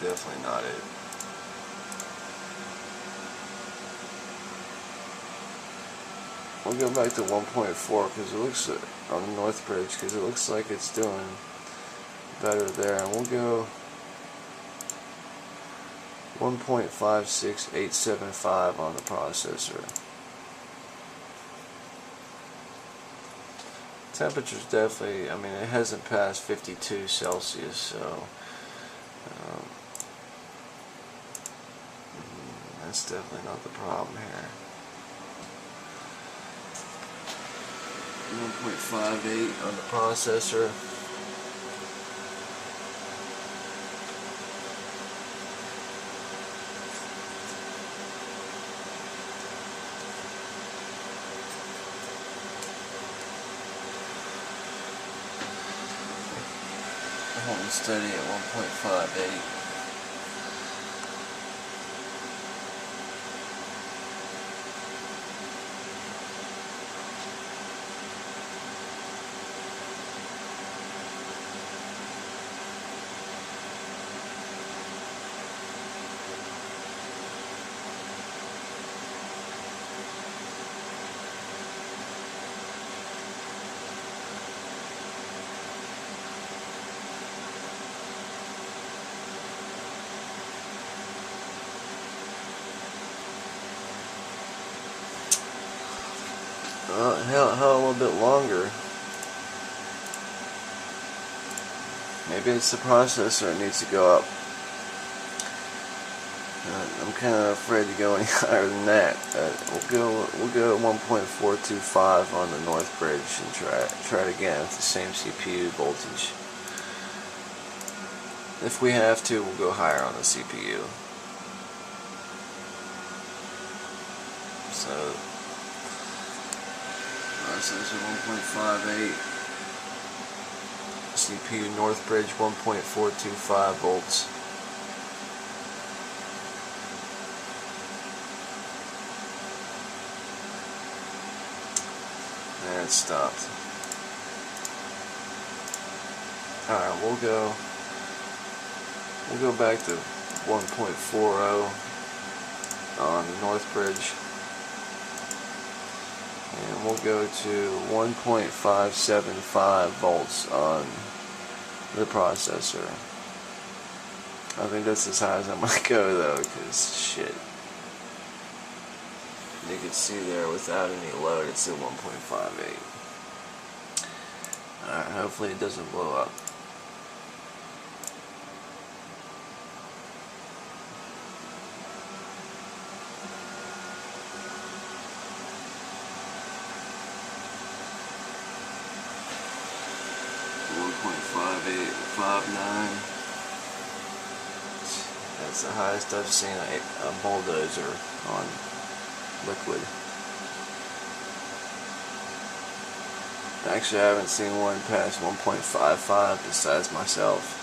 definitely not it. We'll go back to 1.4 because it looks on the north bridge because it looks like it's doing better there, and we'll go 1.56875 on the processor. Temperature's definitely, I mean, it hasn't passed 52 Celsius, so that's definitely not the problem here. 1.58 on the processor. Holding steady at 1.58. Hell, a little bit longer. Maybe it's the processor that needs to go up. I'm kind of afraid to go any higher than that. We'll go at 1.425 on the north bridge and try it again with the same CPU voltage. If we have to, we'll go higher on the CPU. So processor 1.58, CPU north bridge 1.425 volts. And it stopped. Alright, we'll go back to 1.40 on the north bridge. And we'll go to 1.575 volts on the processor. I think that's as high as I'm going to go though, because shit. You can see there without any load it's at 1.58. Alright, hopefully it doesn't blow up. That's the highest I've seen a Bulldozer on liquid. Actually, I haven't seen one past 1.55 besides myself.